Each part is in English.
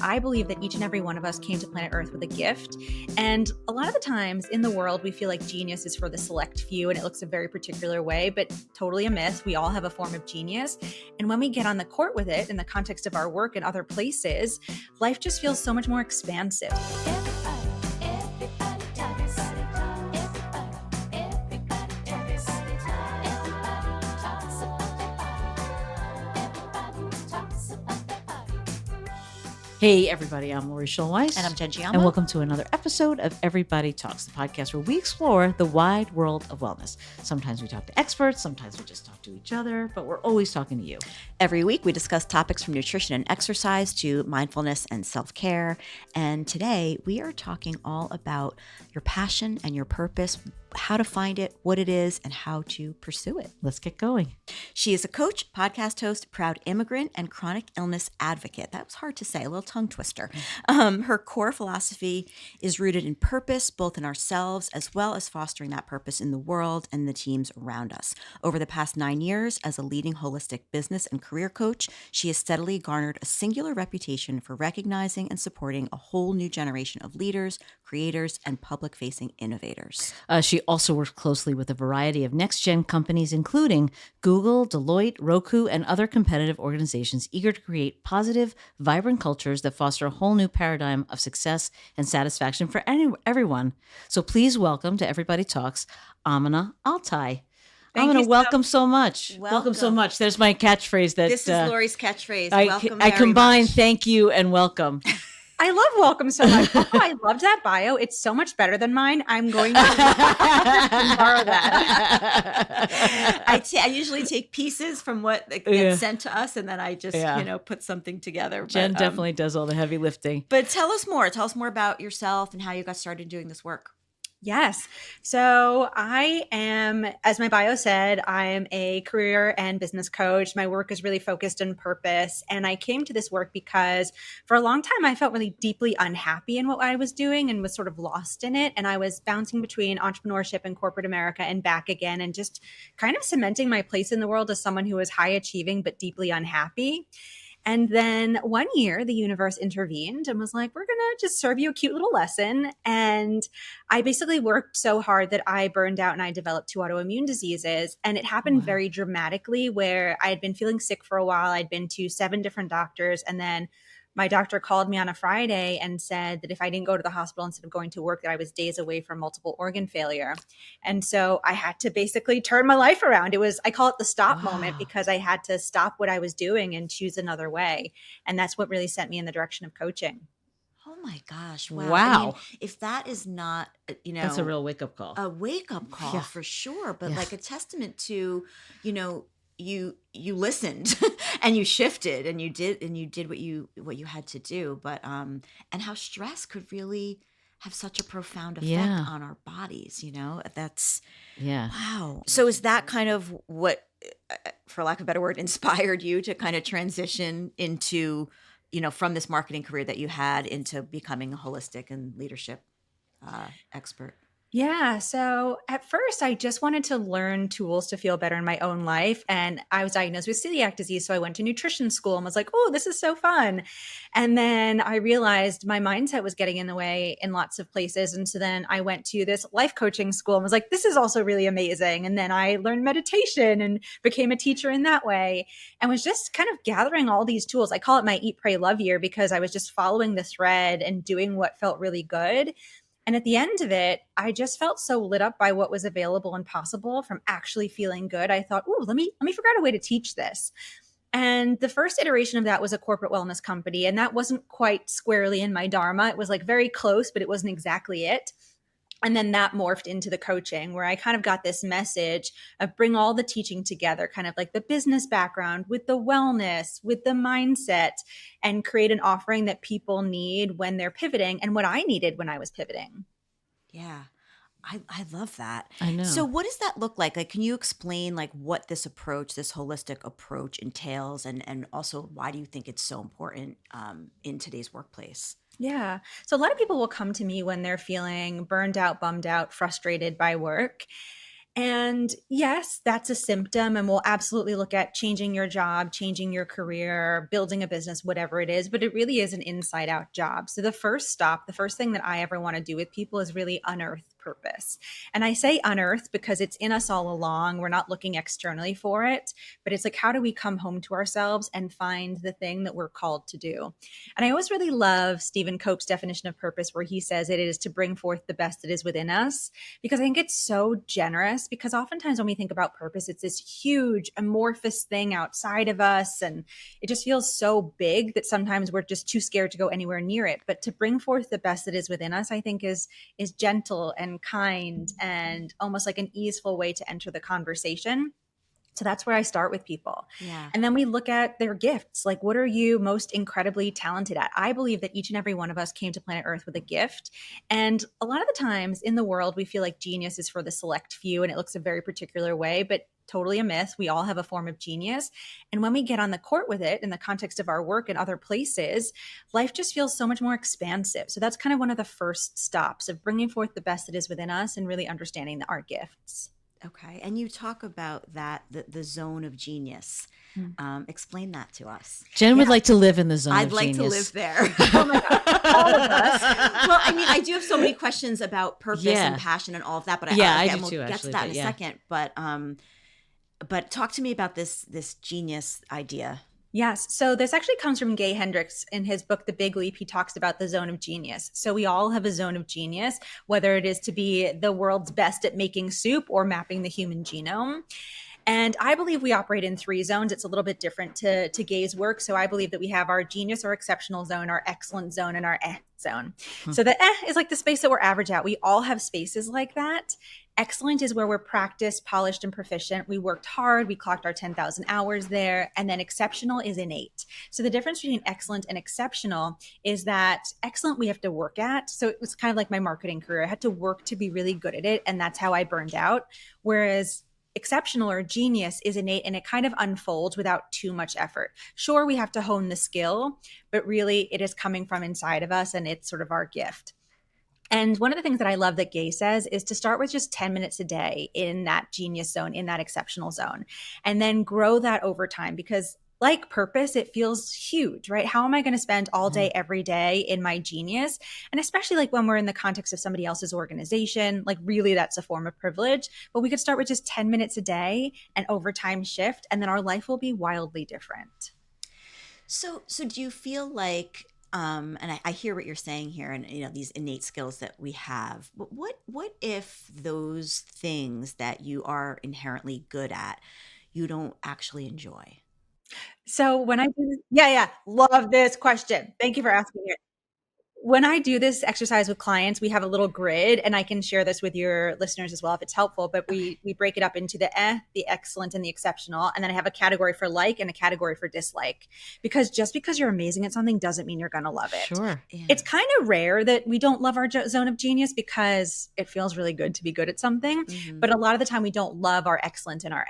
I believe that each and every one of us came to planet Earth with a gift. And a lot of the times in the world, we feel like genius is for the select few and it looks a very particular way, but totally a myth. We all have a form of genius. And when we get on the court with it in the context of our work and other places, life just feels so much more expansive. Hey everybody, I'm Lori Schulweiss. And I'm Jen Giamma. And welcome to another episode of Everybody Talks, the podcast where we explore the wide world of wellness. Sometimes we talk to experts, sometimes we just talk to each other, but we're always talking to you. Every week we discuss topics from nutrition and exercise to mindfulness and self-care. And today we are talking all about your passion and your purpose, how to find it, what it is, and how to pursue it. Let's get going. She is a coach, podcast host, proud immigrant, and chronic illness advocate. That was hard to say, a little tongue twister. Her core philosophy is rooted in purpose, both in ourselves as well as fostering that purpose in the world and the teams around us. Over the past 9 years as a leading holistic business and career coach, she has steadily garnered a singular reputation for recognizing and supporting a whole new generation of leaders, creators, and public-facing innovators. She also works closely with a variety of next-gen companies, including Google, Deloitte, Roku, and other competitive organizations eager to create positive, vibrant cultures that foster a whole new paradigm of success and satisfaction for everyone. So please welcome to Everybody Talks, Amina AlTai. Amina, welcome so much. Welcome so much. There's my catchphrase. This is Lori's catchphrase. Welcome I combine much. Thank you and welcome. I love welcome so much. Oh, I loved that bio. It's so much better than mine. I'm going to borrow that. I usually take pieces from what gets sent to us, and then I just put something together. Jen definitely does all the heavy lifting. But tell us more. Tell us more about yourself and how you got started doing this work. Yes. So I am, as my bio said, I'm a career and business coach. My work is really focused on purpose. And I came to this work because for a long time, I felt really deeply unhappy in what I was doing and was sort of lost in it. And I was bouncing between entrepreneurship and corporate America and back again, and just kind of cementing my place in the world as someone who was high achieving, but deeply unhappy. And then one year, the universe intervened and was like, we're going to just serve you a cute little lesson. And I basically worked so hard that I burned out and I developed 2 autoimmune diseases. And it happened very dramatically, where I had been feeling sick for a while. I'd been to 7 different doctors. And then my doctor called me on a Friday and said that if I didn't go to the hospital instead of going to work, that I was days away from multiple organ failure. And so I had to basically turn my life around. I call it the stop moment, because I had to stop what I was doing and choose another way. And that's what really sent me in the direction of coaching. Oh my gosh. Wow. I mean, if that is not, that's a real wake-up call. A wake-up call for sure. But like a testament to, you listened and you shifted and you did what you had to do. But and how stress could really have such a profound effect on our bodies, that's wow. So is that kind of what, for lack of a better word, inspired you to kind of transition into, from this marketing career that you had into becoming a holistic and leadership expert? Yeah. So at first, I just wanted to learn tools to feel better in my own life. And I was diagnosed with celiac disease. So I went to nutrition school and was like, oh, this is so fun. And then I realized my mindset was getting in the way in lots of places. And so then I went to this life coaching school and was like, this is also really amazing. And then I learned meditation and became a teacher in that way, and was just kind of gathering all these tools. I call it my Eat, Pray, Love year, because I was just following the thread and doing what felt really good. And at the end of it, I just felt so lit up by what was available and possible from actually feeling good. I thought, oh, let me figure out a way to teach this. And the first iteration of that was a corporate wellness company. And that wasn't quite squarely in my dharma. It was like very close, but it wasn't exactly it. And then that morphed into the coaching, where I kind of got this message of bring all the teaching together, kind of like the business background with the wellness, with the mindset, and create an offering that people need when they're pivoting, and what I needed when I was pivoting. Yeah. I love that. I know. So what does that look like? Like, can you explain like what this approach, this holistic approach entails, and also why do you think it's so important in today's workplace? Yeah. So a lot of people will come to me when they're feeling burned out, bummed out, frustrated by work. And yes, that's a symptom. And we'll absolutely look at changing your job, changing your career, building a business, whatever it is. But it really is an inside out job. So the first stop, the first thing that I ever want to do with people is really unearth purpose. And I say unearth because it's in us all along. We're not looking externally for it, but it's like, how do we come home to ourselves and find the thing that we're called to do? And I always really love Stephen Cope's definition of purpose, where he says it is to bring forth the best that is within us, because I think it's so generous. Because oftentimes when we think about purpose, it's this huge amorphous thing outside of us, and it just feels so big that sometimes we're just too scared to go anywhere near it. But to bring forth the best that is within us, I think is gentle and kind and almost like an easeful way to enter the conversation. So that's where I start with people. Yeah. And then we look at their gifts. Like, what are you most incredibly talented at? I believe that each and every one of us came to planet Earth with a gift. And a lot of the times in the world, we feel like genius is for the select few and it looks a very particular way, but totally a myth. We all have a form of genius. And when we get on the court with it in the context of our work and other places, life just feels so much more expansive. So that's kind of one of the first stops of bringing forth the best that is within us and really understanding our gifts. Okay. And you talk about that, the zone of genius. Explain that to us. Jen would like to live in the zone I'd of like genius. to live there. Oh my God. All of us. Well, I mean, I do have so many questions about purpose and passion and all of that, but I do we'll too, get actually, to that but in a second. But talk to me about this genius idea. Yes. So this actually comes from Gay Hendricks in his book, The Big Leap. He talks about the zone of genius. So we all have a zone of genius, whether it is to be the world's best at making soup or mapping the human genome. And I believe we operate in 3 zones. It's a little bit different to Gay's work. So I believe that we have our genius or exceptional zone, our excellent zone, and our zone. So the is like the space that we're average at. We all have spaces like that. Excellent is where we're practiced, polished, and proficient. We worked hard. We clocked our 10,000 hours there. And then exceptional is innate. So the difference between excellent and exceptional is that excellent we have to work at. So it was kind of like my marketing career. I had to work to be really good at it. And that's how I burned out. Whereas exceptional or genius is innate and it kind of unfolds without too much effort. Sure, we have to hone the skill, but really it is coming from inside of us and it's sort of our gift. And one of the things that I love that Gay says is to start with just 10 minutes a day in that genius zone, in that exceptional zone, and then grow that over time, because like purpose, it feels huge, right? How am I going to spend all day, every day in my genius? And especially like when we're in the context of somebody else's organization, like really that's a form of privilege. But we could start with just 10 minutes a day and over time shift, and then our life will be wildly different. So do you feel like, and I hear what you're saying here, and these innate skills that we have, but what if those things that you are inherently good at, you don't actually enjoy? So when I do, love this question. Thank you for asking it. When I do this exercise with clients, we have a little grid, and I can share this with your listeners as well if it's helpful, but we break it up into the excellent and the exceptional. And then I have a category for like and a category for dislike, because just because you're amazing at something doesn't mean you're going to love it. Sure. Yeah. It's kind of rare that we don't love our zone of genius because it feels really good to be good at something. Mm-hmm. But a lot of the time we don't love our excellent and our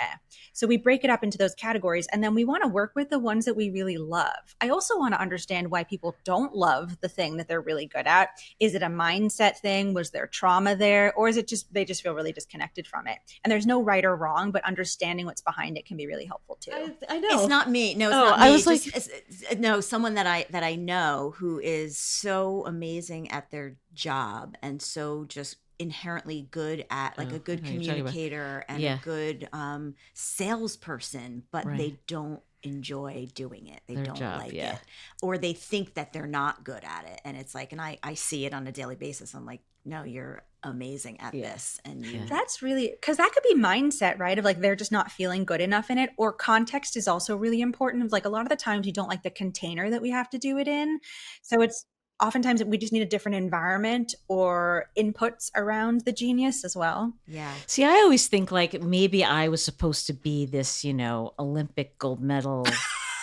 So we break it up into those categories, and then we want to work with the ones that we really love. I also want to understand why people don't love the thing that they're really good at. Is it a mindset thing? Was there trauma there? Or is it just they just feel really disconnected from it? And there's no right or wrong, but understanding what's behind it can be really helpful too. I know. It's not me. No, it's not me. I was no, someone that I know who is so amazing at their job and so just inherently good at, like, a good communicator and a good salesperson, but they don't enjoy doing it. They don't like it, or they think that they're not good at it. And it's like, and I see it on a daily basis. I'm like, no, you're amazing at this. And that's really, because that could be mindset, right? Of like, they're just not feeling good enough in it. Or context is also really important. Like a lot of the times you don't like the container that we have to do it in. So it's oftentimes we just need a different environment or inputs around the genius as well. Yeah. See, I always think like maybe I was supposed to be this, Olympic gold medal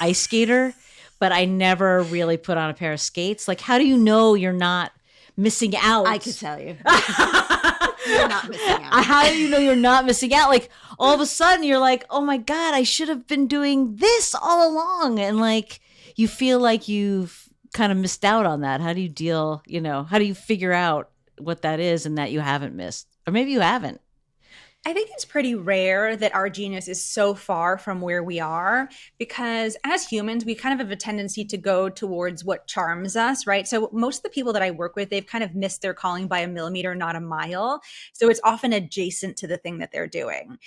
ice skater, but I never really put on a pair of skates. Like, how do you know you're not missing out? I could tell you. You're not missing out. How do you know you're not missing out? Like, all of a sudden you're like, oh my God, I should have been doing this all along. And like, you feel like you've kind of missed out on that. How do you deal, how do you figure out what that is and that you haven't missed? Or maybe you haven't. I think it's pretty rare that our genius is so far from where we are, because as humans, we kind of have a tendency to go towards what charms us, right? So most of the people that I work with, they've kind of missed their calling by a millimeter, not a mile. So it's often adjacent to the thing that they're doing.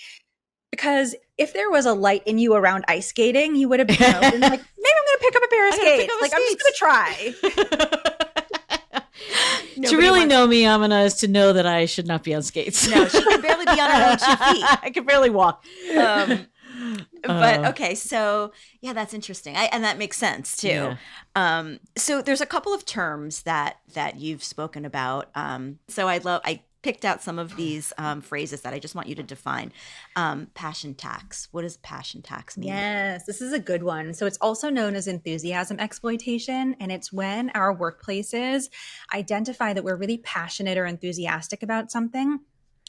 Because if there was a light in you around ice skating, you would have, been like, maybe I'm going to pick up a pair of skates. Like, I'm just going to try. To really know me, Amina, is to know that I should not be on skates. No, she can barely be on her own 2 feet. I can barely walk. But okay, so yeah, that's interesting, and that makes sense too. Yeah. So there's a couple of terms that you've spoken about. So I picked out some of these phrases that I just want you to define. Passion tax. What does passion tax mean? Yes, this is a good one. So it's also known as enthusiasm exploitation. And it's when our workplaces identify that we're really passionate or enthusiastic about something,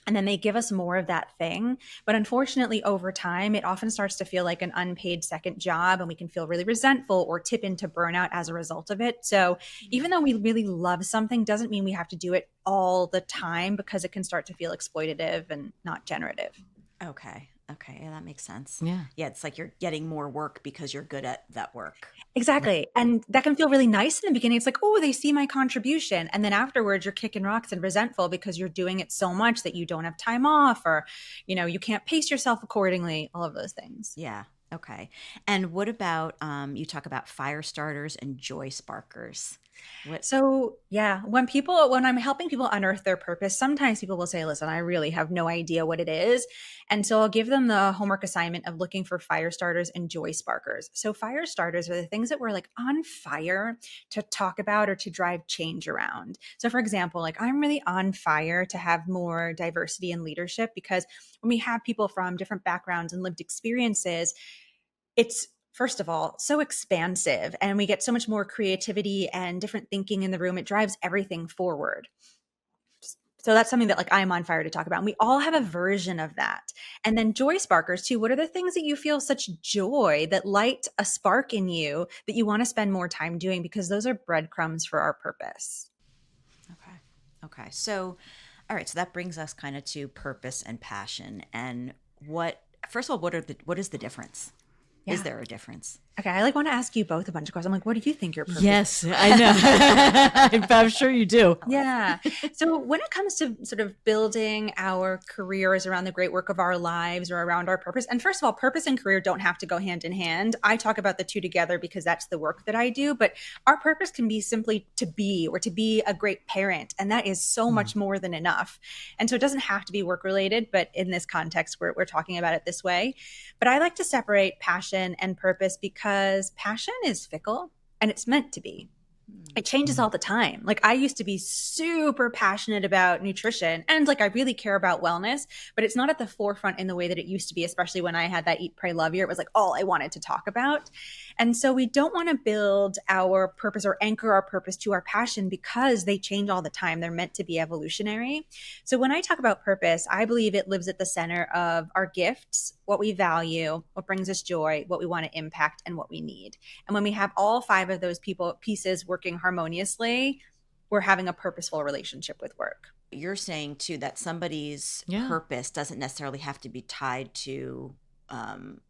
and then they give us more of that thing. But unfortunately, over time, it often starts to feel like an unpaid second job, and we can feel really resentful or tip into burnout as a result of it. So even though we really love something, doesn't mean we have to do it all the time, because it can start to feel exploitative and not generative. Okay. Yeah, that makes sense. Yeah. Yeah, it's like you're getting more work because you're good at that work. Exactly. And that can feel really nice in the beginning. It's like, oh, they see my contribution. And then afterwards, you're kicking rocks and resentful because you're doing it so much that you don't have time off, or, you can't pace yourself accordingly, all of those things. Yeah. Okay. And what about, you talk about fire starters and joy sparkers. So yeah, when I'm helping people unearth their purpose, sometimes people will say, listen, I really have no idea what it is. And so I'll give them the homework assignment of looking for fire starters and joy sparkers. So fire starters are the things that we're like on fire to talk about or to drive change around. So for example, like I'm really on fire to have more diversity in leadership, because when we have people from different backgrounds and lived experiences, it's first of all so expansive, and we get so much more creativity and different thinking in the room. It drives everything forward. So that's something that like I'm on fire to talk about. And we all have a version of that. And then joy sparkers too. What are the things that you feel such joy that light a spark in you that you want to spend more time doing? Because those are breadcrumbs for our purpose. Okay. So, all right. So that brings us kind of to purpose and passion. And first of all, what is the difference? Yeah. Is there a difference? Okay, I want to ask you both a bunch of questions. I'm like, what do you think your purpose is? Yes, I know. I'm sure you do. Yeah. So when it comes to sort of building our careers around the great work of our lives or around our purpose, and first of all, purpose and career don't have to go hand in hand. I talk about the two together because that's the work that I do, but our purpose can be simply to be a great parent. And that is so much more than enough. And so it doesn't have to be work related, but in this context, we're talking about it this way. But I like to separate passion and purpose because passion is fickle and it's meant to be. It changes all the time. Like I used to be super passionate about nutrition and like I really care about wellness, but it's not at the forefront in the way that it used to be, especially when I had that Eat, Pray, Love year. It was like all I wanted to talk about. And so we don't want to build our purpose or anchor our purpose to our passion because they change all the time. They're meant to be evolutionary. So when I talk about purpose, I believe it lives at the center of our gifts, what we value, what brings us joy, what we want to impact, and what we need. And when we have all five of those pieces working harmoniously, we're having a purposeful relationship with work. You're saying too that somebody's purpose doesn't necessarily have to be tied to an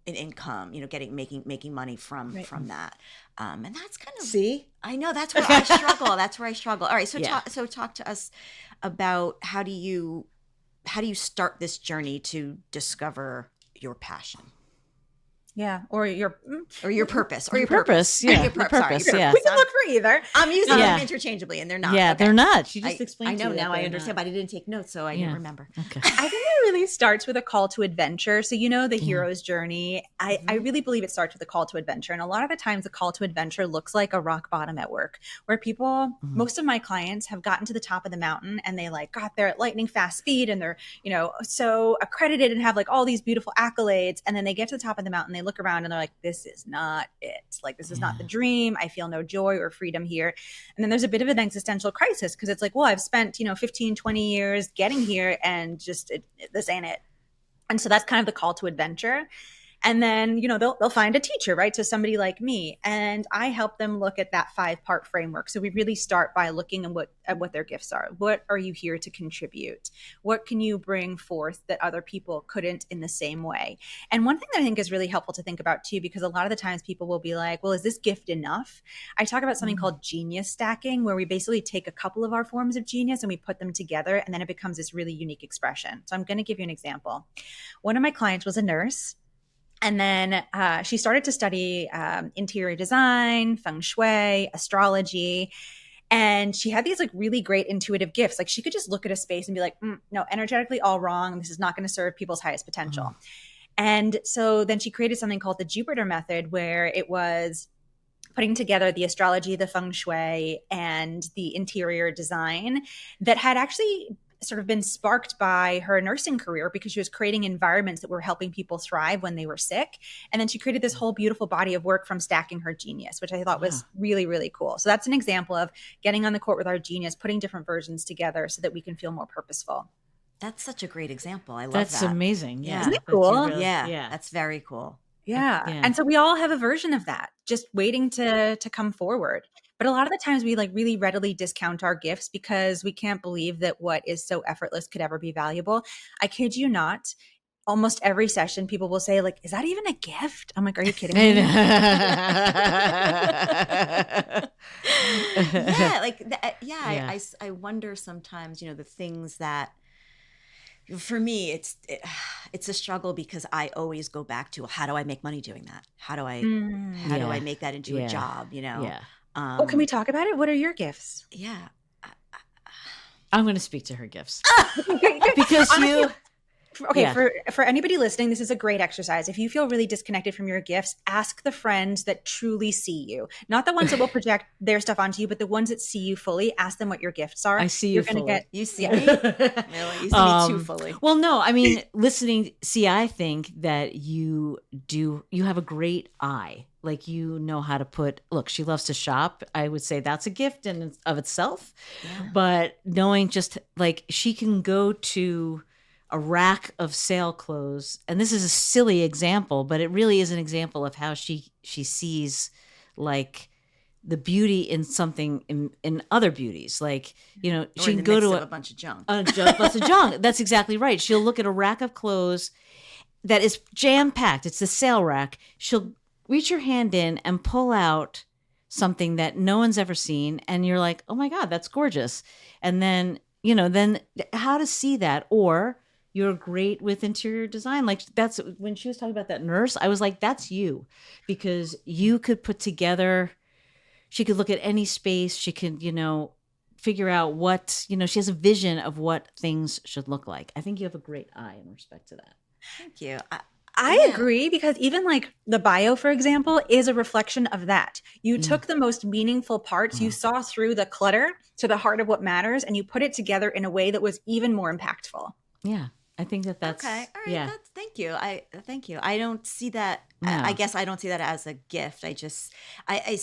income, making money from that. And that's kind of I know that's where I struggle. All right, so talk to us about how do you start this journey to discover your passion? Yeah, or your purpose, Yeah, your purpose. Yeah, we can look for either. I'm using them interchangeably, and they're not. Yeah, they're not. She just explained. I know now. I understand, but I didn't take notes, so I didn't remember. Okay. I think it really starts with a call to adventure. So the hero's journey. I really believe it starts with a call to adventure, and a lot of the times, the call to adventure looks like a rock bottom at work, where people, most of my clients, have gotten to the top of the mountain, and they got there at lightning fast speed, and they're so accredited and have all these beautiful accolades, and then they get to the top of the mountain, they look around, and they're like, this is not it. This is not the dream. I feel no joy or freedom here. And then there's a bit of an existential crisis because it's like, well, I've spent, 15, 20 years getting here and just this ain't it. And so that's kind of the call to adventure. And then, they'll find a teacher, right? So somebody like me, and I help them look at that 5-part framework. So we really start by looking at what their gifts are. What are you here to contribute? What can you bring forth that other people couldn't in the same way? And one thing that I think is really helpful to think about too, because a lot of the times people will be like, well, is this gift enough? I talk about something called genius stacking, where we basically take a couple of our forms of genius and we put them together, and then it becomes this really unique expression. So I'm going to give you an example. One of my clients was a nurse. And then she started to study interior design, feng shui, astrology. And she had these like really great intuitive gifts. Like she could just look at a space and be like, no, energetically all wrong. This is not going to serve people's highest potential. And so then she created something called the Jupiter method, where it was putting together the astrology, the feng shui, and the interior design that had actually sort of been sparked by her nursing career, because she was creating environments that were helping people thrive when they were sick. And then she created this whole beautiful body of work from stacking her genius, which I thought was really, really cool. So that's an example of getting on the court with our genius, putting different versions together so that we can feel more purposeful. That's such a great example. I love That's that. amazing. Yeah. Isn't it cool? Yeah. That's very cool. Yeah. And so we all have a version of that, just waiting to come forward. But a lot of the times we like really readily discount our gifts because we can't believe that what is so effortless could ever be valuable. I kid you not. Almost every session, people will say, like, is that even a gift? I'm like, are you kidding me? I wonder sometimes, the things that, for me, it's a struggle, because I always go back to, how do I make money doing that? How do I make that into a job? Yeah. Well, can we talk about it? What are your gifts? Yeah. I'm going to speak to her gifts because for anybody listening, this is a great exercise. If you feel really disconnected from your gifts, ask the friends that truly see you, not the ones that will project their stuff onto you, but the ones that see you fully. Ask them what your gifts are. I see you fully. You see me? Really? You see me too fully. Well, no, I mean, listening. See, I think that you have a great eye. Like, you know how to look, she loves to shop. I would say that's a gift in of itself. Yeah. But knowing just like she can go to a rack of sale clothes, and this is a silly example, but it really is an example of how she sees like the beauty in something in other beauties. Like, she can go to a bunch of junk. A bunch of junk. That's exactly right. She'll look at a rack of clothes that is jam-packed. It's the sale rack. She'll reach your hand in and pull out something that no one's ever seen. And you're like, oh my God, that's gorgeous. And then, then how to see that. Or you're great with interior design. Like, that's when she was talking about that nurse, I was like, that's you, because you could put together, she could look at any space. She could, figure out what, she has a vision of what things should look like. I think you have a great eye in respect to that. Thank you. I agree, because even like the bio, for example, is a reflection of that. You took the most meaningful parts, you saw through the clutter to the heart of what matters, and you put it together in a way that was even more impactful. Yeah. I think that's okay. All right. Yeah. Thank you. Thank you. I don't see that. No. I guess I don't see that as a gift. I just, I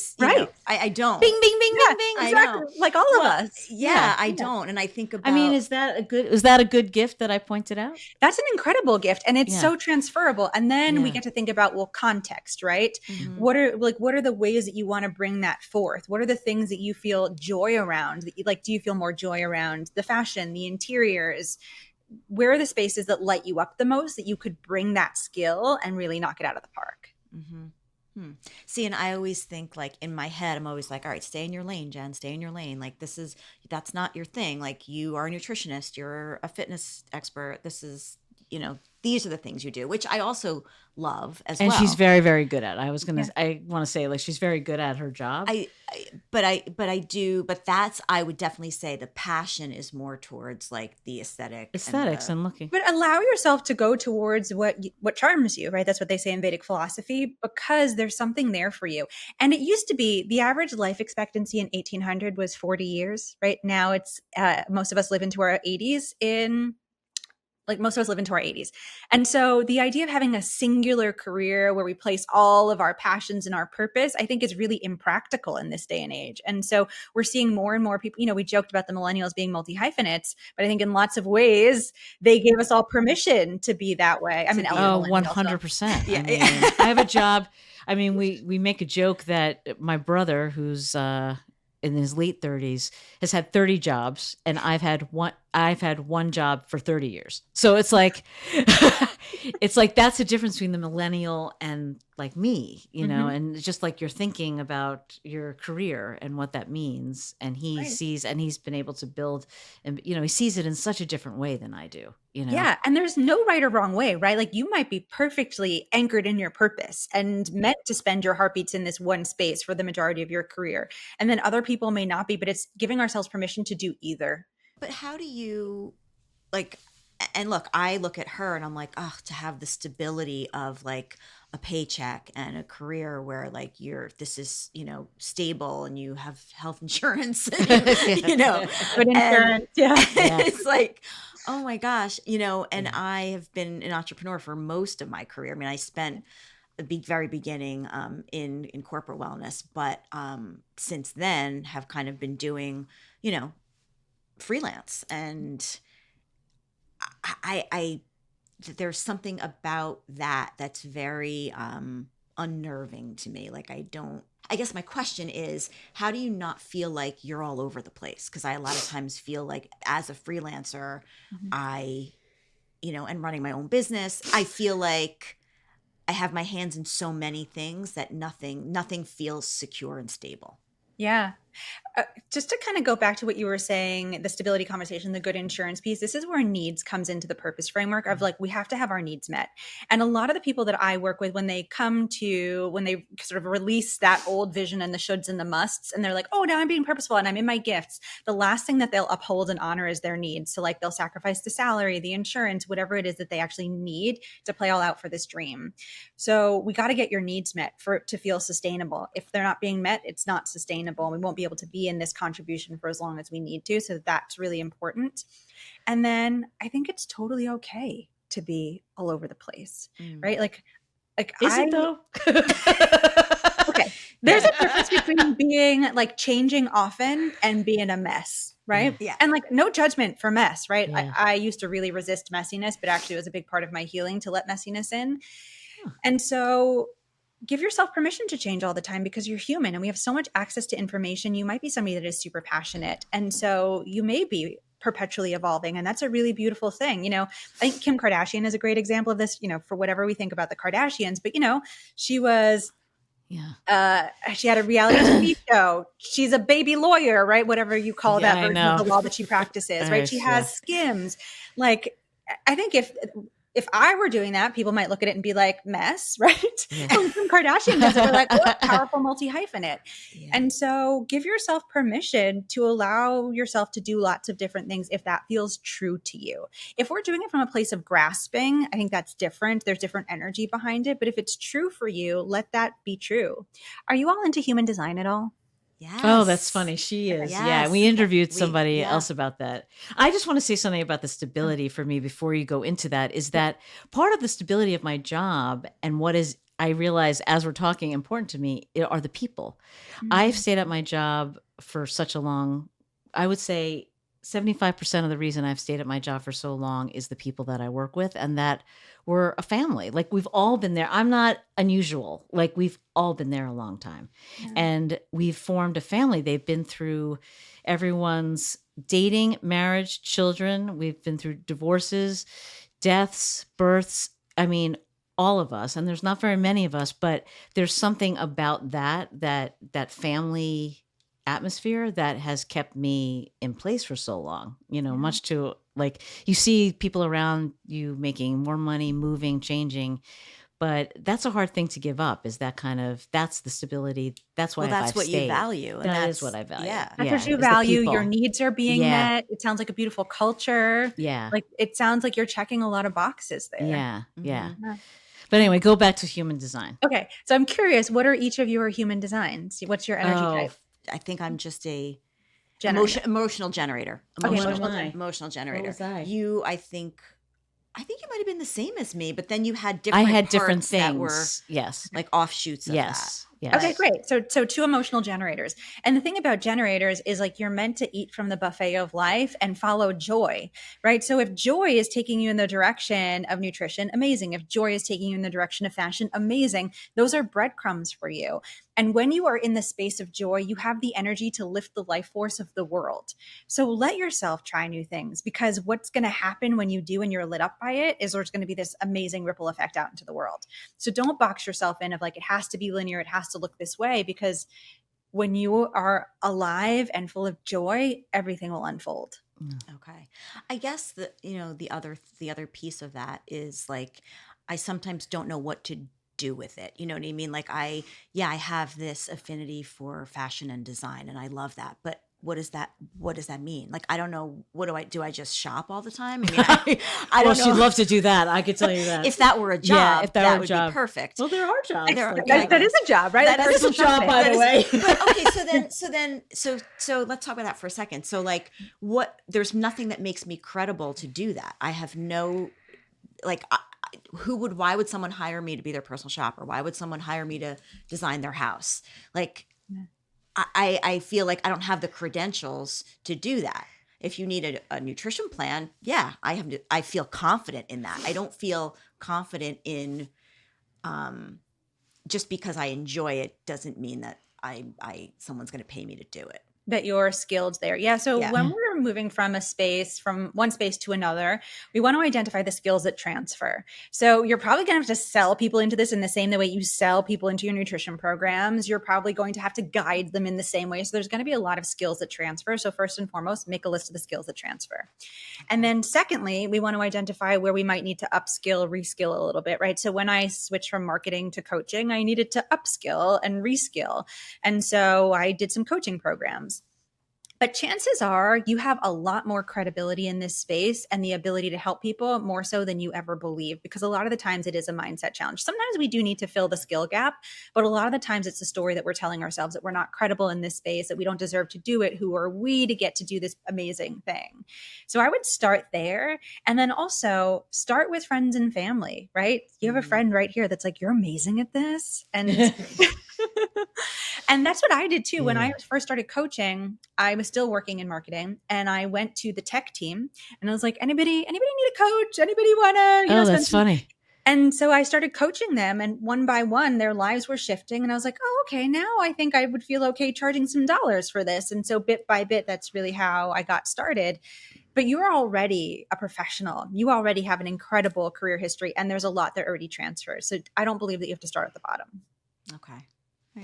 don't. Bing, bing, bing, bing, bing. Exactly. Like all of us. Yeah, I don't. And I think about. I mean, is that a good gift that I pointed out? That's an incredible gift, and it's so transferable. And then we get to think about, context, right? Mm-hmm. What are the ways that you want to bring that forth? What are the things that you feel joy around? Do you feel more joy around the fashion, the interiors? Where are the spaces that light you up the most that you could bring that skill and really knock it out of the park? Mm-hmm. See, and I always think, like, in my head, I'm always like, all right, stay in your lane, Jen, stay in your lane. Like, that's not your thing. Like, you are a nutritionist, you're a fitness expert. This is, these are the things you do, which I also love as well. And she's very, very good at it. I want to say, like, she's very good at her job. But I would definitely say the passion is more towards like the aesthetics and looking. But allow yourself to go towards what charms you, right? That's what they say in Vedic philosophy, because there's something there for you. And it used to be the average life expectancy in 1800 was 40 years, right? Now it's most of us live into our 80s in like most of us live into our 80s. And so the idea of having a singular career where we place all of our passions and our purpose, I think is really impractical in this day and age. And so we're seeing more and more people, we joked about the millennials being multi-hyphenates, but I think in lots of ways, they gave us all permission to be that way. I mean, Ellen's Oh, millennial, so- 100%. Yeah, I mean, yeah. I have a job. I mean, we make a joke that my brother, who's in his late 30s, has had 30 jobs, and I've had one job for 30 years. So it's like it's like that's the difference between the millennial and like me, and just like you're thinking about your career and what that means, and he sees, and he's been able to build, and he sees it in such a different way than I do. Yeah. And there's no right or wrong way, right? Like you might be perfectly anchored in your purpose and meant to spend your heartbeats in this one space for the majority of your career. And then other people may not be, but it's giving ourselves permission to do either. But how do you like, and look, I look at her and I'm like, oh, to have the stability of like a paycheck and a career where like this is, stable and you have health insurance, Good insurance. Yeah. It's like, oh my gosh, and I have been an entrepreneur for most of my career. I mean, I spent the very beginning in corporate wellness, but since then have kind of been doing, freelance. And I there's something about that that's very unnerving to me. Like I guess my question is, how do you not feel like you're all over the place? Because I a lot of times feel like as a freelancer, I, and running my own business, I feel like I have my hands in so many things that nothing feels secure and stable. Yeah. Just to kind of go back to what you were saying, the stability conversation, the good insurance piece, this is where needs comes into the purpose framework of like, we have to have our needs met. And a lot of the people that I work with, when they sort of release that old vision and the shoulds and the musts, and they're like, oh, now I'm being purposeful and I'm in my gifts, the last thing that they'll uphold and honor is their needs. So like they'll sacrifice the salary, the insurance, whatever it is that they actually need to play all out for this dream. So we got to get your needs met for it to feel sustainable. If they're not being met, it's not sustainable. We won't be able to be in this contribution for as long as we need to. So that's really important. And then I think it's totally okay to be all over the place, right? Like Is it though? Okay. There's a difference between being like changing often and being a mess, right? Yeah. And like no judgment for mess, right? Yeah. I used to really resist messiness, but actually it was a big part of my healing to let messiness in. And so give yourself permission to change all the time because you're human and we have so much access to information. You might be somebody that is super passionate. And so you may be perpetually evolving. And that's a really beautiful thing. I think Kim Kardashian is a great example of this, for whatever we think about the Kardashians, but she was, she had a reality TV show. She's a baby lawyer, right? Whatever you call that version of the law that she practices, right? She has Skims. Like, I think if I were doing that, people might look at it and be like, mess, right? Yeah. And Kim Kardashian does it, we're like, what powerful multi-hyphenate. Yeah. And so give yourself permission to allow yourself to do lots of different things if that feels true to you. If we're doing it from a place of grasping, I think that's different. There's different energy behind it. But if it's true for you, let that be true. Are you all into human design at all? Yes. Oh, that's funny. She is. Yes. Yeah. We interviewed somebody else about that. I just want to say something about the stability for me before you go into that is that part of the stability of my job and what is, I realize as we're talking important to me are the people. I've stayed at my job for such a long, I would say 75% of the reason I've stayed at my job for so long is the people that I work with and that we're a family. Like we've all been there. I'm not unusual. Like we've all been there a long time and we've formed a family. They've been through everyone's dating, marriage, children. We've been through divorces, deaths, births. I mean, all of us, and there's not very many of us, but there's something about that family atmosphere that has kept me in place for so long, much to like you see people around you making more money, moving, changing, but that's a hard thing to give up is that's the stability. That's why that's what you value. And that is what I value. Yeah. That's what you value. Your needs are being met. It sounds like a beautiful culture. Yeah. Like it sounds like you're checking a lot of boxes there. Yeah. Yeah. But anyway, go back to human design. Okay. So I'm curious, what are each of your human designs? What's your energy type? I think I'm just a Generator. emotional generator. Okay, Emotional generator. What was I? You, I think, I think you might have been the same as me, but then you had I different had different parts that were things. Yes. like offshoots of that. Yes. Okay, Yes. great. So two emotional generators. And the thing about generators is like you're meant to eat from the buffet of life and follow joy, right? So if joy is taking you in the direction of nutrition, amazing. If joy is taking you in the direction of fashion, amazing. Those are breadcrumbs for you. And when you are in the space of joy, you have the energy to lift the life force of the world. So let yourself try new things, because what's going to happen when you do and you're lit up by it is there's going to be this amazing ripple effect out into the world. So don't box yourself in of like, it has to be linear, it has to look this way, because when you are alive and full of joy, everything will unfold. Okay. I guess the other piece of that is like, I sometimes don't know what to do with it. You know what I mean? Like I have this affinity for fashion and design and I love that. But what does that mean? Like, I don't know. What do? I just shop all the time? I mean, I Well, don't know. she'd love to do that. I could tell you that. If that were a job, if that were a would job. be perfect. Well, there are jobs. That is a job, right? That is a job, by the way. But okay, so let's talk about that for a second. So like, there's nothing that makes me credible to do that. I have no, like, why would someone hire me to be their personal shopper? Why would someone hire me to design their house? Like, I feel like I don't have the credentials to do that. If you need a nutrition plan, yeah, I feel confident in that. I don't feel confident in, just because I enjoy it doesn't mean that someone's going to pay me to do it. That you're skilled there. Yeah. So when we're moving from one space to another, we want to identify the skills that transfer. So you're probably going to have to sell people into this in the same way you sell people into your nutrition programs. You're probably going to have to guide them in the same way. So there's going to be a lot of skills that transfer. So first and foremost, make a list of the skills that transfer. And then secondly, we want to identify where we might need to upskill, reskill a little bit, right? So when I switched from marketing to coaching, I needed to upskill and reskill. And so I did some coaching programs. But chances are you have a lot more credibility in this space and the ability to help people more so than you ever believe, because a lot of the times it is a mindset challenge. Sometimes we do need to fill the skill gap, but a lot of the times it's a story that we're telling ourselves that we're not credible in this space, that we don't deserve to do it. Who are we to get to do this amazing thing? So I would start there, and then also start with friends and family, right? You have a friend right here that's like, you're amazing at this. And and that's what I did too. When I first started coaching, I was still working in marketing, and I went to the tech team and I was like, anybody need a coach? Anybody want to, Oh, that's funny. And so I started coaching them, and one by one, their lives were shifting. And I was like, oh, okay, now I think I would feel okay charging some dollars for this. And so bit by bit, that's really how I got started. But you're already a professional. You already have an incredible career history, and there's a lot that already transfers. So I don't believe that you have to start at the bottom. Okay.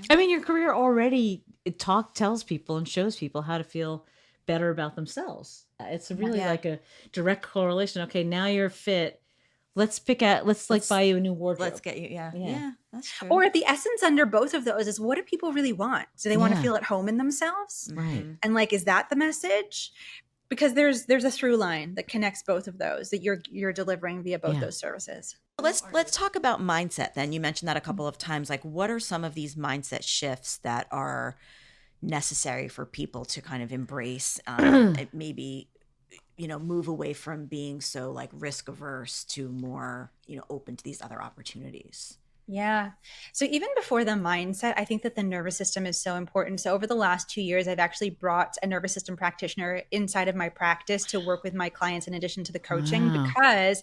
I mean, your career already tells people and shows people how to feel better about themselves. It's really like a direct correlation. Okay, now you're fit. Let's buy you a new wardrobe. Let's get you. Yeah, that's true. Or the essence under both of those is, what do people really want? Do they want to feel at home in themselves? Right. And like, is that the message? Because there's a through line that connects both of those that you're delivering via both those services. Let's talk about mindset then. You mentioned that a couple of times. Like, what are some of these mindset shifts that are necessary for people to kind of embrace, maybe, move away from being so like risk averse to more, open to these other opportunities? Yeah. So even before the mindset, I think that the nervous system is so important. So over the last 2 years, I've actually brought a nervous system practitioner inside of my practice to work with my clients in addition to the coaching, because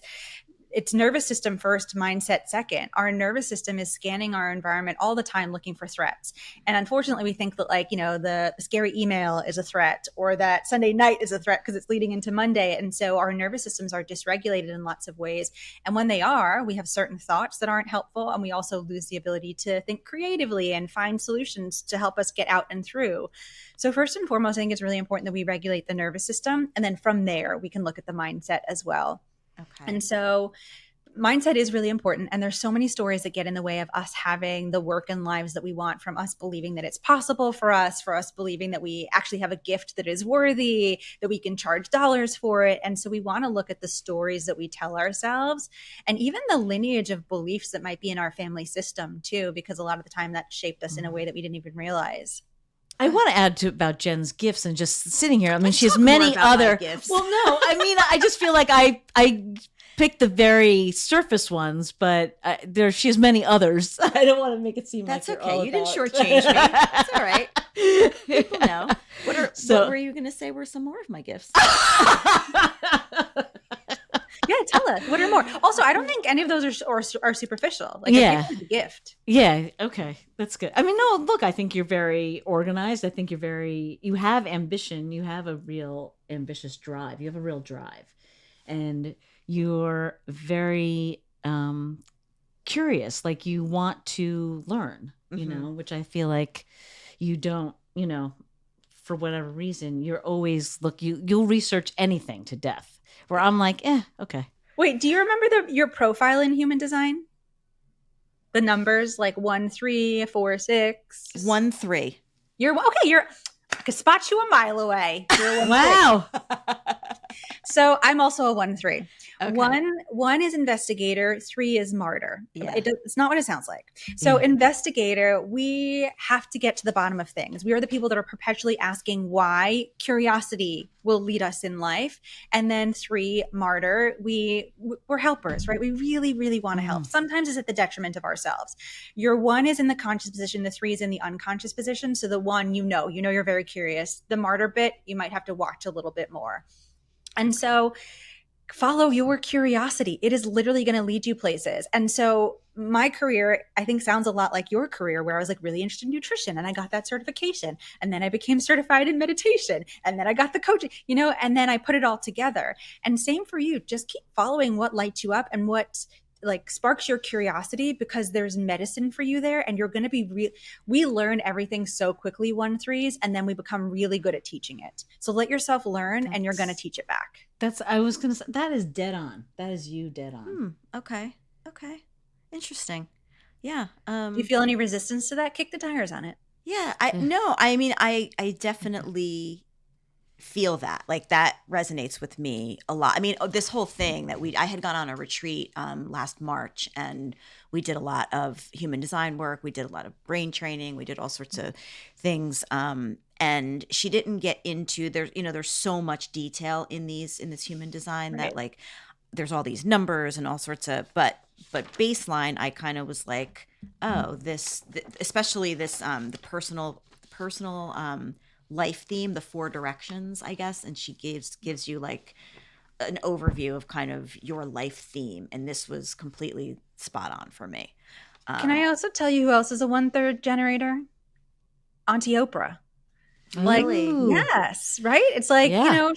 it's nervous system first, mindset second. Our nervous system is scanning our environment all the time looking for threats. And unfortunately, we think that the scary email is a threat, or that Sunday night is a threat because it's leading into Monday. And so our nervous systems are dysregulated in lots of ways. And when they are, we have certain thoughts that aren't helpful. And we also lose the ability to think creatively and find solutions to help us get out and through. So first and foremost, I think it's really important that we regulate the nervous system. And then from there, we can look at the mindset as well. Okay. And so mindset is really important. And there's so many stories that get in the way of us having the work and lives that we want, from us believing that it's possible for us believing that we actually have a gift that is worthy, that we can charge dollars for it. And so we want to look at the stories that we tell ourselves, and even the lineage of beliefs that might be in our family system too, because a lot of the time that shaped us in a way that we didn't even realize. I want to add about Jen's gifts and just sitting here. I mean, she has many other gifts. Well, no, I mean, I just feel like I picked the very surface ones, but she has many others. I don't want to make it seem That's like okay. all You didn't about... shortchange me. That's all right. People know. What were you going to say were some more of my gifts? Yeah, tell us. What are more? Also, I don't think any of those are superficial. Like, Yeah. a gift is a gift. Yeah. Okay. That's good. I mean, no, look, I think you're very organized. I think you have ambition. You have a real ambitious drive. You have a real drive. And you're very curious. Like, you want to learn, you know, which I feel like you don't, you know, for whatever reason, you're always you'll research anything to death. Where I'm like, okay. Wait, do you remember your profile in human design? The numbers like 1, 3, 4, 6. 1, 3. You're okay. I could spot you a mile away. You're a 1, Wow. 3. So I'm also a 1, 3. Okay. 1 is investigator. 3 is martyr. Yeah. It's not what it sounds like. So investigator, we have to get to the bottom of things. We are the people that are perpetually asking why. Curiosity will lead us in life. And then 3, martyr, we're helpers, right? We really, really want to help. Sometimes it's at the detriment of ourselves. Your 1 is in the conscious position. The 3 is in the unconscious position. So the 1, you're very curious. The martyr bit, you might have to watch a little bit more. And so follow your curiosity. It is literally going to lead you places. And so my career, I think, sounds a lot like your career, where I was like really interested in nutrition and I got that certification. And then I became certified in meditation. And then I got the coaching, and then I put it all together. And same for you. Just keep following what lights you up and what like sparks your curiosity, because there's medicine for you there. And you're going to be we learn everything so quickly, 1-3s, and then we become really good at teaching it. So let yourself learn and you're going to teach it back. I was going to say, that is dead on. That is you dead on. Okay. Interesting. Yeah. Do you feel any resistance to that? Kick the tires on it. Yeah. I definitely feel that. Like, that resonates with me a lot. I mean, this whole thing that I had gone on a retreat last March, and we did a lot of human design work. We did a lot of brain training. We did all sorts of things. And she didn't get into there's so much detail in this human design, right, that like there's all these numbers and all sorts of, but baseline, I kind of was like, oh, especially this, the personal life theme, the 4 directions, I guess. And she gives you like an overview of kind of your life theme. And this was completely spot on for me. Can I also tell you who else is a 1/3 generator? Auntie Oprah. Like, yes, right? It's like,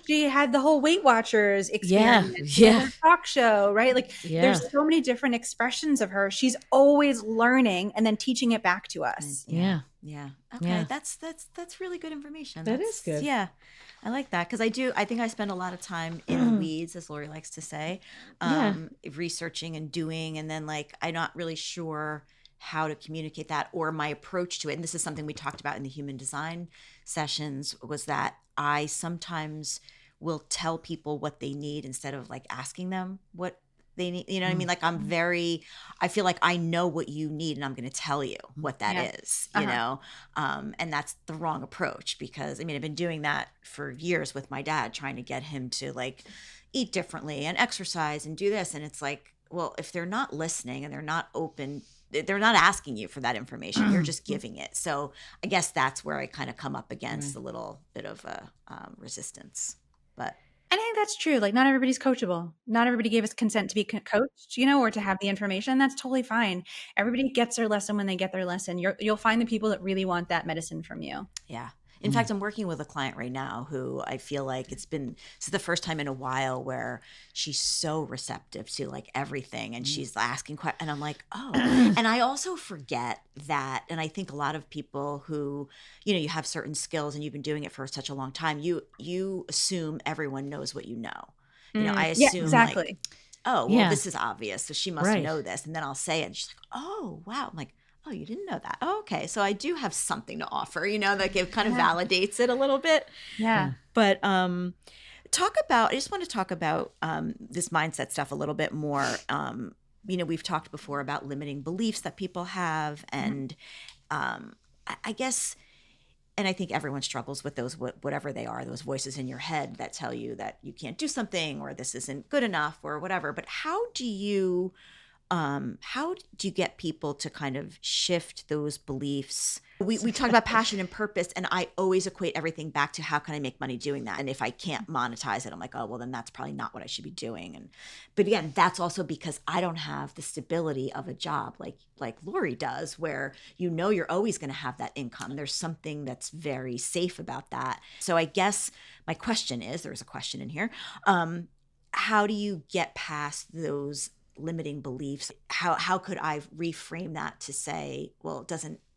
she had the whole Weight Watchers experience. Yeah. Talk show, right? Like, there's so many different expressions of her. She's always learning and then teaching it back to us. Yeah. Okay. Yeah. That's really good information. That is good. Yeah. I like that, because I think I spend a lot of time in the weeds, as Lori likes to say, researching and doing, and then like, I'm not really sure how to communicate that or my approach to it. And this is something we talked about in the human design sessions, was that I sometimes will tell people what they need instead of like asking them what they need. You know what I mean? Like, I feel like I know what you need and I'm going to tell you what that is, you know? And that's the wrong approach, because I've been doing that for years with my dad, trying to get him to like eat differently and exercise and do this. And it's like, well, if they're not listening and they're not open, they're not asking you for that information. You're just giving it. So I guess that's where I kind of come up against a little bit of a resistance. But I think that's true. Like, not everybody's coachable. Not everybody gave us consent to be coached, or to have the information. That's totally fine. Everybody gets their lesson when they get their lesson. You'll find the people that really want that medicine from you. Yeah. In fact, I'm working with a client right now who I feel like this is the first time in a while where she's so receptive to like everything, and she's asking questions, and I'm like, oh. And I also forget that, and I think a lot of people who, you have certain skills and you've been doing it for such a long time, you assume everyone knows what you know. I assume exactly. like, oh, well, this is obvious, so she must know this, and then I'll say it, and she's like, oh, wow. I'm like, oh, you didn't know that. Oh, okay. So I do have something to offer, that it kind of validates it a little bit. Yeah. But I just want to talk about this mindset stuff a little bit more. We've talked before about limiting beliefs that people have. And I guess and I think everyone struggles with those, whatever they are, those voices in your head that tell you that you can't do something or this isn't good enough or whatever. But how do you get people to kind of shift those beliefs? We talk about passion and purpose, and I always equate everything back to how can I make money doing that? And if I can't monetize it, I'm like, oh, well, then that's probably not what I should be doing. But again, that's also because I don't have the stability of a job like Lori does, where you're always going to have that income. There's something that's very safe about that. So I guess my question is, there's a question in here. How do you get past those limiting beliefs? How could I reframe that to say, well,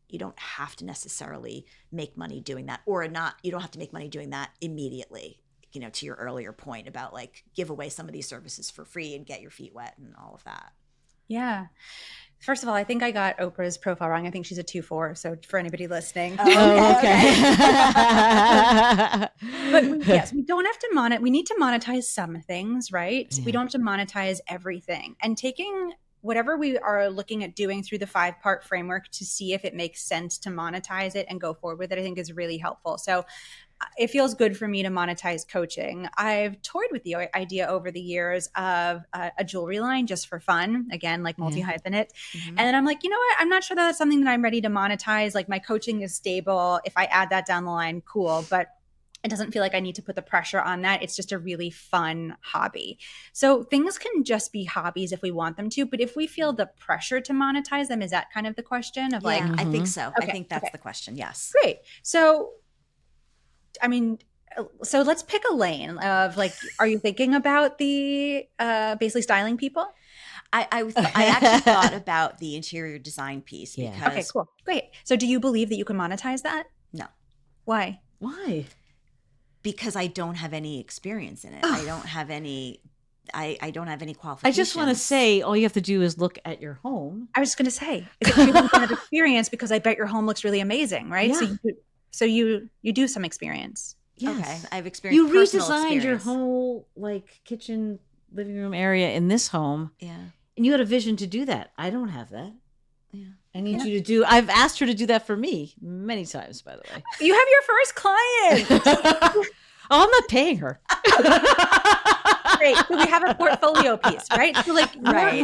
you don't have to necessarily make money doing that, or not, you don't have to make money doing that immediately, to your earlier point about like give away some of these services for free and get your feet wet and all of that. Yeah. First of all, I think I got Oprah's profile wrong. I think she's a 2-4. So for anybody listening. Oh, okay. But yes, we don't have to we need to monetize some things, right? Yeah. We don't have to monetize everything. And taking whatever we are looking at doing through the 5-part framework to see if it makes sense to monetize it and go forward with it, I think is really helpful. So it feels good for me to monetize coaching. I've toyed with the idea over the years of a jewelry line just for fun, again, like multi-hyphenate. Mm-hmm. And then I'm like, you know what? I'm not sure that that's something that I'm ready to monetize. Like my coaching is stable. If I add that down the line, cool. But it doesn't feel like I need to put the pressure on that. It's just a really fun hobby. So things can just be hobbies if we want them to. But if we feel the pressure to monetize them, is that kind of the question of like? I think so. Okay, I think that's the question. Yes. Great. So so let's pick a lane of like, are you thinking about the basically styling people? I actually thought about the interior design piece because. Okay, cool. Great. So do you believe that you can monetize that? No. Why? Because I don't have any experience in it. I don't have any. I don't have any qualifications. I just want to say, all you have to do is look at your home. I was just going to say, is it people kind of experience? Because I bet your home looks really amazing, right? Yeah. So you do some experience. Yes. Okay, I've experienced. You redesigned your whole like kitchen, living room area in this home. Yeah, and you had a vision to do that. I don't have that. Yeah, I need you to do. I've asked her to do that for me many times, by the way. You have your first client. Oh, I'm not paying her. Great. So we have a portfolio piece, right? So like, right.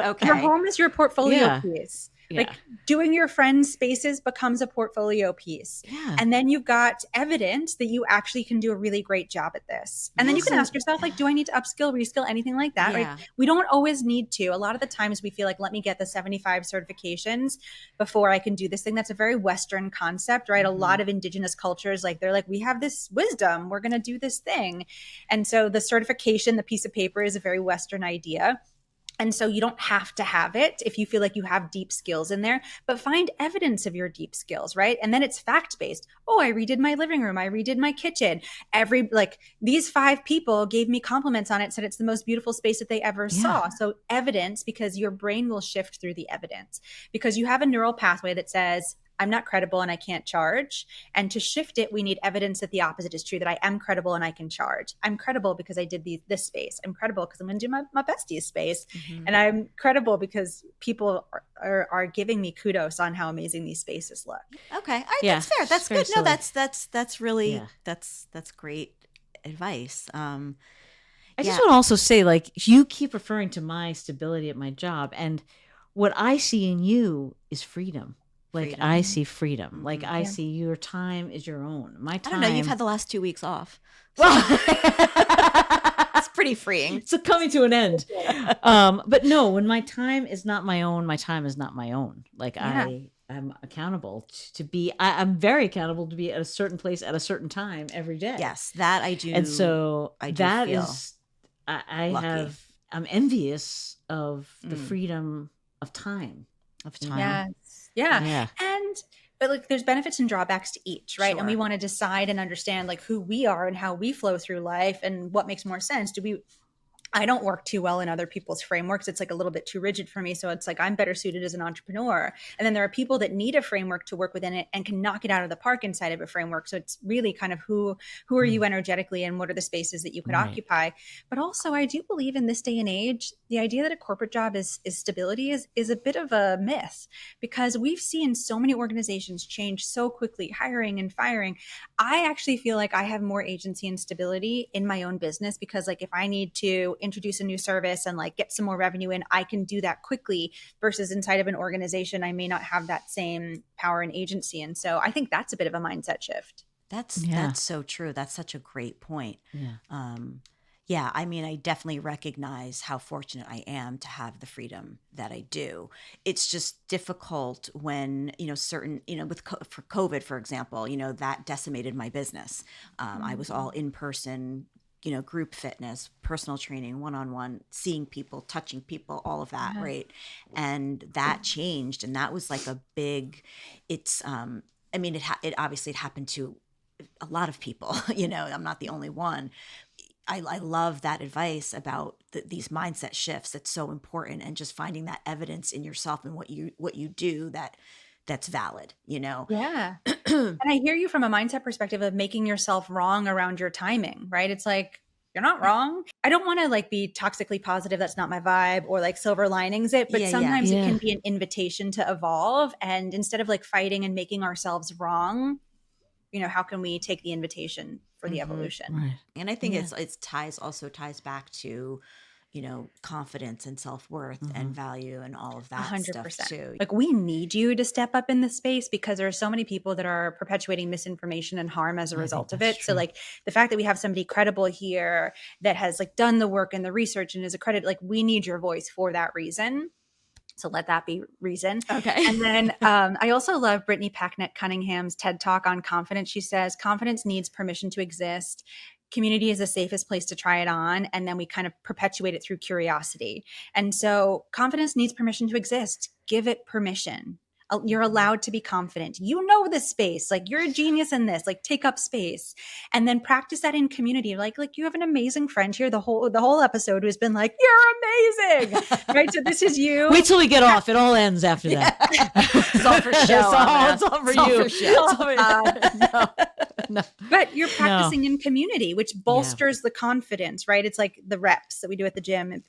Okay. Your home is your portfolio piece. Yeah. Like doing your friends' spaces becomes a portfolio piece. Yeah. And then you've got evidence that you actually can do a really great job at this. And then you can ask yourself, like, do I need to upskill, reskill, anything like that? Yeah. Right? We don't always need to. A lot of the times we feel like, let me get the 75 certifications before I can do this thing. That's a very Western concept, right? Mm-hmm. A lot of indigenous cultures, like they're like, we have this wisdom, we're going to do this thing. And so the certification, the piece of paper is a very Western idea. And so you don't have to have it if you feel like you have deep skills in there, but find evidence of your deep skills, right? And then it's fact-based. Oh, I redid my living room. I redid my kitchen. These 5 people gave me compliments on it, said it's the most beautiful space that they ever saw. So evidence, because your brain will shift through the evidence, because you have a neural pathway that says, I'm not credible and I can't charge. And to shift it, we need evidence that the opposite is true, that I am credible and I can charge. I'm credible because I did this space. I'm credible because I'm going to do my bestie's space. Mm-hmm. And I'm credible because people are giving me kudos on how amazing these spaces look. Okay. All right, that's fair. That's good. Silly. No, that's really, that's great advice. I just want to also say, like, you keep referring to my stability at my job, and what I see in you is freedom. Like freedom. I see freedom. Mm-hmm. Like I see your time is your own. My time. I don't know. You've had the last 2 weeks off. Well, it's pretty freeing. It's coming to an end. But no, when my time is not my own, my time is not my own. Like I'm accountable to be. I'm very accountable to be at a certain place at a certain time every day. Yes, that I do. And so that feel is. I'm envious of the freedom of time. Yes. Yeah. But like there's benefits and drawbacks to each, right? Sure. And we want to decide and understand like who we are and how we flow through life and what makes more sense. Do we I don't work too well in other people's frameworks. It's like a little bit too rigid for me. So it's like I'm better suited as an entrepreneur. And then there are people that need a framework to work within it and can knock it out of the park inside of a framework. So it's really kind of who are you energetically and what are the spaces that you could occupy. But also I do believe in this day and age, the idea that a corporate job is stability is a bit of a myth, because we've seen so many organizations change so quickly, hiring and firing. I actually feel like I have more agency and stability in my own business, because like if I need to introduce a new service and like get some more revenue in, I can do that quickly, versus inside of an organization, I may not have that same power and agency. And so I think that's a bit of a mindset shift. That's so true. That's such a great point. Yeah, I mean, I definitely recognize how fortunate I am to have the freedom that I do. It's just difficult when, certain, for COVID, for example, that decimated my business. I was all in person, group fitness, personal training, one-on-one, seeing people, touching people, all of that, right? And that changed. And that was like a big, it obviously it happened to a lot of people, I'm not the only one. I love that advice about these mindset shifts. That's so important, and just finding that evidence in yourself and what you do that's valid. Yeah. And I hear you from a mindset perspective of making yourself wrong around your timing, right? It's like, you're not wrong. I don't want to like be toxically positive. That's not my vibe, or like silver linings it, but sometimes it can be an invitation to evolve. And instead of like fighting and making ourselves wrong, how can we take the invitation for the evolution? Right. And I think it ties back to, confidence and self-worth and value and all of that 100%. stuff too. Like we need you to step up in this space, because there are so many people that are perpetuating misinformation and harm as a result of it. True. So like the fact that we have somebody credible here that has like done the work and the research and is accredited, like we need your voice for that reason. So let that be reason. Okay. And then I also love Brittany Packnett Cunningham's TED Talk on confidence. She says, confidence needs permission to exist. Community is the safest place to try it on. And then we kind of perpetuate it through curiosity. And so confidence needs permission to exist. Give it permission. You're allowed to be confident. You know this space. Like you're a genius in this. Like take up space, and then practice that in community. Like you have an amazing friend here. The whole episode has been like, you're amazing, right? So this is you. Wait till we get off. It all ends after that. It's all for show. It's all for you. No. But you're practicing in community, which bolsters the confidence, right? It's like the reps that we do at the gym.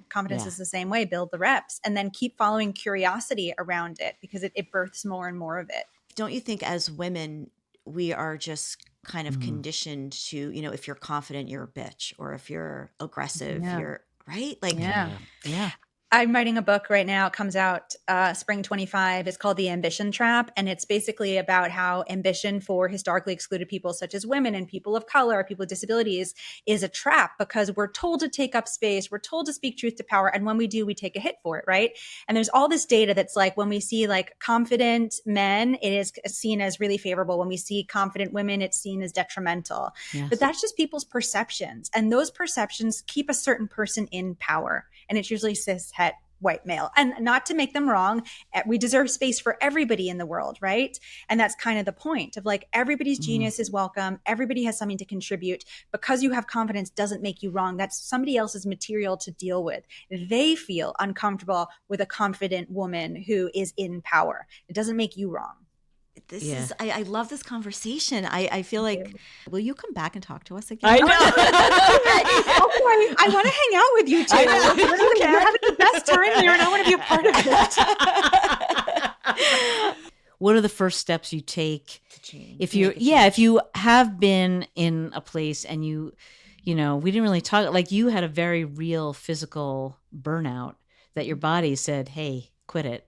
Confidence is the same way. Build the reps, and then keep following curiosity around it, because it births more and more of it. Don't you think as women, we are just kind of conditioned to, if you're confident, you're a bitch, or if you're aggressive, you're right? Like, yeah. I'm writing a book right now. It comes out spring 25. It's called The Ambition Trap. And it's basically about how ambition for historically excluded people, such as women and people of color, people with disabilities, is a trap, because we're told to take up space. We're told to speak truth to power. And when we do, we take a hit for it, right? And there's all this data that's like, when we see like confident men, it is seen as really favorable. When we see confident women, it's seen as detrimental. Yes. But that's just people's perceptions. And those perceptions keep a certain person in power. And it's usually cis het white male. And not to make them wrong, we deserve space for everybody in the world, right? And that's kind of the point of like, everybody's genius is welcome. Everybody has something to contribute. Because you have confidence doesn't make you wrong. That's somebody else's material to deal with. They feel uncomfortable with a confident woman who is in power. It doesn't make you wrong. I love this conversation. I feel like, will you come back and talk to us again? I know. I want to hang out with you too. You're having the best time here, and I want to be a part of it. What are the first steps you take to change? if you have been in a place and we didn't really talk, like you had a very real physical burnout that your body said, hey, quit it.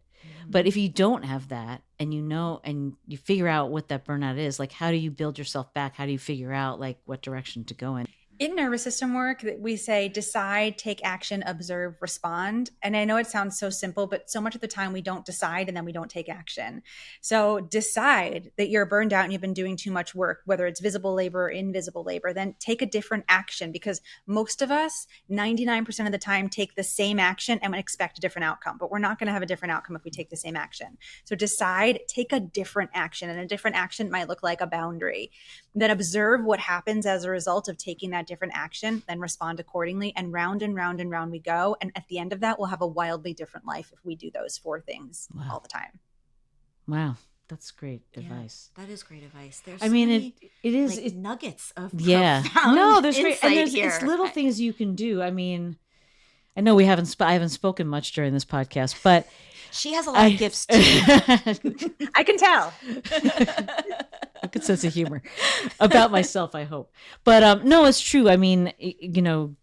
But if you don't have that, and and you figure out what that burnout is, like how do you build yourself back? How do you figure out like what direction to go in? In nervous system work, we say decide, take action, observe, respond. And I know it sounds so simple, but so much of the time we don't decide and then we don't take action. So decide that you're burned out and you've been doing too much work, whether it's visible labor or invisible labor, then take a different action, because most of us, 99% of the time, take the same action and expect a different outcome. But we're not going to have a different outcome if we take the same action. So decide, take a different action, and a different action might look like a boundary. then observe what happens as a result of taking that different action, then respond accordingly, and round and round and round we go. And at the end of that, we'll have a wildly different life if we do those 4 things all the time. Wow. That's great advice. That is great advice. There's I mean, many, it is like, nuggets of profound no, there's great, and it's little things you can do. I mean, I know I haven't spoken much during this podcast, but she has a lot of gifts too. I can tell. A good sense of humor about myself, I hope. But no, it's true. I mean,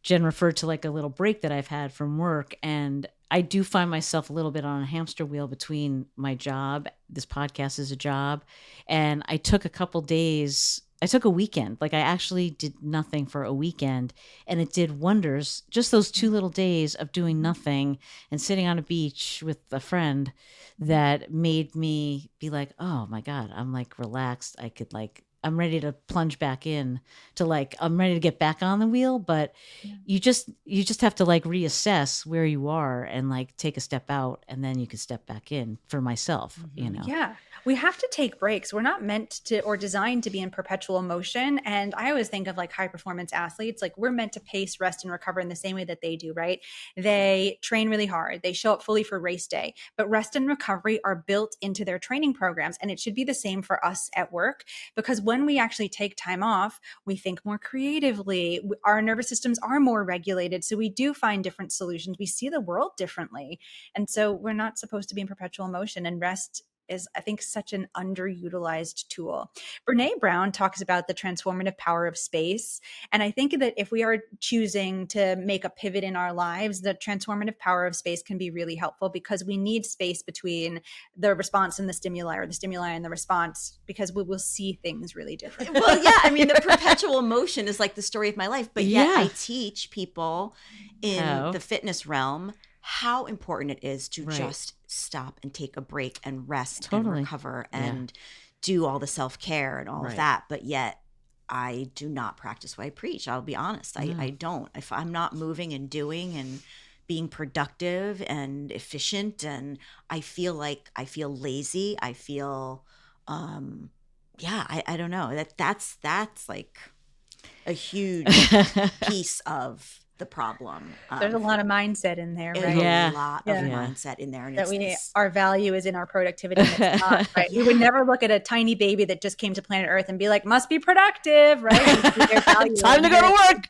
Jen referred to like a little break that I've had from work, and I do find myself a little bit on a hamster wheel between my job. This podcast is a job. And I took a weekend. Like I actually did nothing for a weekend, and it did wonders. Just those 2 little days of doing nothing and sitting on a beach with a friend that made me be like, oh my God, I'm like relaxed. I'm ready to plunge back in to I'm ready to get back on the wheel, but you just have to reassess where you are and take a step out, and then you can step back in for myself, Yeah. We have to take breaks. We're not meant to or designed to be in perpetual motion. And I always think of high performance athletes, we're meant to pace, rest, and recover in the same way that they do, right? They train really hard. They show up fully for race day, but rest and recovery are built into their training programs. And it should be the same for us at work, because when we actually take time off, we think more creatively. Our nervous systems are more regulated. So we do find different solutions. We see the world differently. And so we're not supposed to be in perpetual motion, and rest is, I think, such an underutilized tool. Brene Brown talks about the transformative power of space. And I think that if we are choosing to make a pivot in our lives, the transformative power of space can be really helpful, because we need space between the response and the stimuli, or the stimuli and the response, because we will see things really different. Well, yeah, I mean, the perpetual motion is the story of my life, but yet I teach people in the fitness realm how important it is to just stop and take a break and rest and recover and do all the self-care and all of that. But yet I do not practice what I preach. I'll be honest. I don't. If I'm not moving and doing and being productive and efficient, and I feel lazy, I feel, I don't know, that's a huge piece of the problem. There's a lot of mindset in there, right? There's a lot of mindset in there. And that our value is in our productivity. And it's not, right? We would never look at a tiny baby that just came to planet Earth and be like, must be productive, right? Time to go to work.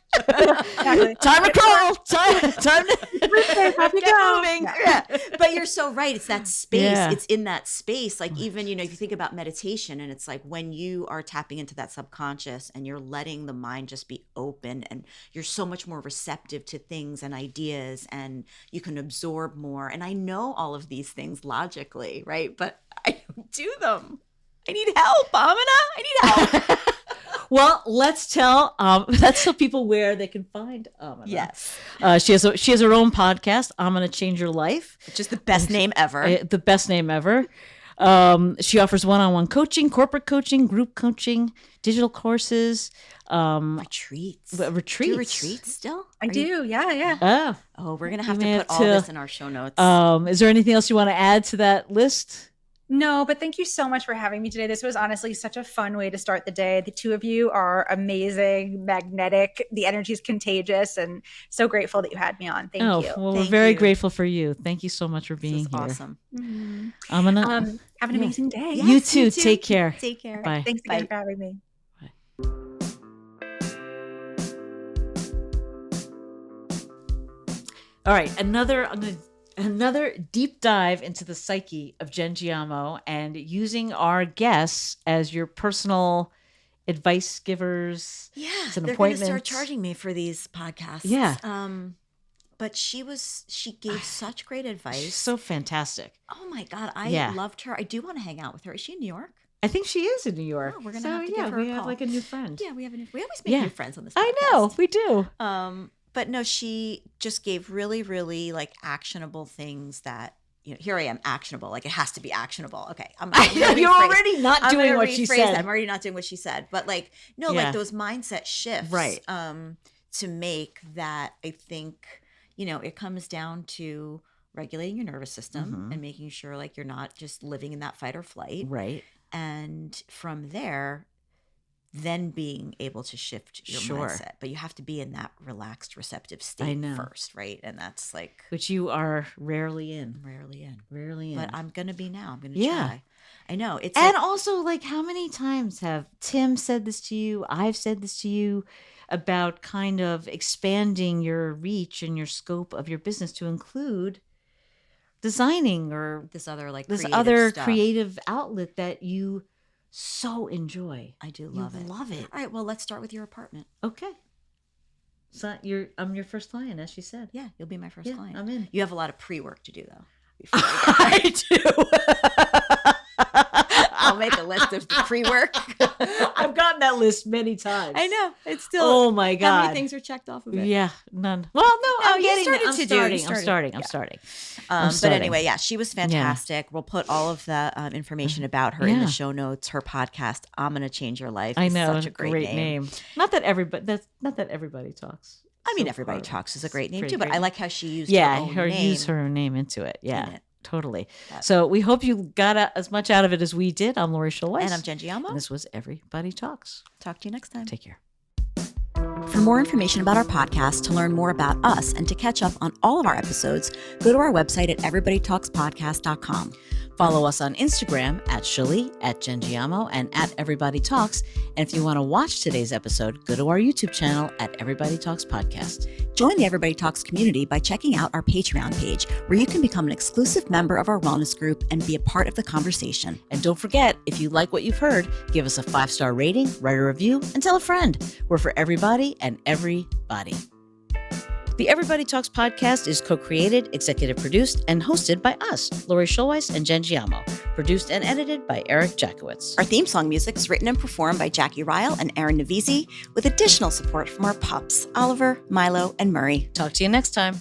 Time to crawl. Time to get moving. Yeah. But you're so right. It's that space. It's in that space. Even, if you think about meditation, and it's when you are tapping into that subconscious and you're letting the mind just be open, and you're so much more receptive to things and ideas, and you can absorb more. And I know all of these things logically, right? But I don't do them. I need help, Amina. I need help. Well, let's tell people where they can find Amina. Yes. She has her own podcast, I'm Gonna Change Your Life. Which is the best name ever. The best name ever. She offers one-on-one coaching, corporate coaching, group coaching, digital courses, retreats. Do you retreats still? I do. Yeah. Oh, we're going to have to put all this in our show notes. Is there anything else you want to add to that list? No, but thank you so much for having me today. This was honestly such a fun way to start the day. The two of you are amazing, magnetic. The energy is contagious, and so grateful that you had me on. Thank you. Well, we're very grateful for you. Thank you so much for being here. Awesome. Mm-hmm. Have an amazing day. Yes, you too. Take care. Take care. Bye. Thanks again for having me. Bye. All right, another deep dive into the psyche of Jen Giamo, and using our guests as your personal advice givers. Yeah, they're going to start charging me for these podcasts. Yeah. But she gave such great advice. She's so fantastic. Oh my God, I loved her. I do want to hang out with her. Is she in New York? I think she is in New York. Oh, we're gonna have to give her a call. We have a new friend. Yeah, we always make new friends on this podcast. I know, we do. But no, she just gave really, really actionable things that, here I am, actionable. It has to be actionable. Okay. You're already not doing what she said. I'm already not doing what she said. But those mindset shifts. Right. To make that, I think, it comes down to regulating your nervous system and making sure you're not just living in that fight or flight. Right. And from there, then being able to shift your Sure. mindset. But you have to be in that relaxed, receptive state know. first, right? And that's like Which you are rarely in. rarely in. But I'm going to be now. I'm going to Yeah. try. I know. It's And like, also, like, how many times have Tim said this to you? I've said this to you about kind of expanding your reach and your scope of your business to include designing or this other like this creative other stuff. creative outlet that you so enjoy. I do love it. Love it. All right, well, let's start with your apartment. Okay. So I'm your first client, as she said. Yeah, you'll be my first Yeah, client. I'm in. You have a lot of pre-work to do though. Before I get I I'll make a list of the pre-work. I've gotten that list many times. I know. It's still Oh my God. How many things are checked off of it? Yeah, none. Well, no, I'm you getting started I'm to do. You starting. I'm started. starting. Yeah. I'm starting. But anyway, yeah, she was fantastic. We'll put all of the information about her in the Yeah. show notes. Her podcast, "I'm Gonna Change Your Life." I is know, such a great name. Not that everybody talks. I mean, so everybody far. talks is a great name Pretty too. But great. I like how she used Yeah, her own her name. use her name into it. Yeah, it. totally. That- So we hope you got as much out of it as we did. I'm Lori Schulweis. And I'm Jen Giamo. And this was Everybody Talks. Talk to you next time. Take care. For more information about our podcast, to learn more about us, and to catch up on all of our episodes, go to our website at everybodytalkspodcast.com. Follow us on Instagram at Shuli, at Jen Giamo, and at Everybody Talks. And if you want to watch today's episode, go to our YouTube channel at Everybody Talks Podcast. Join the Everybody Talks community by checking out our Patreon page, where you can become an exclusive member of our wellness group and be a part of the conversation. And don't forget, if you like what you've heard, give us a 5-star rating, write a review, and tell a friend. We're for everybody and everybody. The Everybody Talks podcast is co-created, executive produced, and hosted by us, Lori Schulweis and Jen Giamo. Produced and edited by Eric Jackowitz. Our theme song music is written and performed by Jackie Ryle and Aaron Navisi, with additional support from our pups, Oliver, Milo, and Murray. Talk to you next time.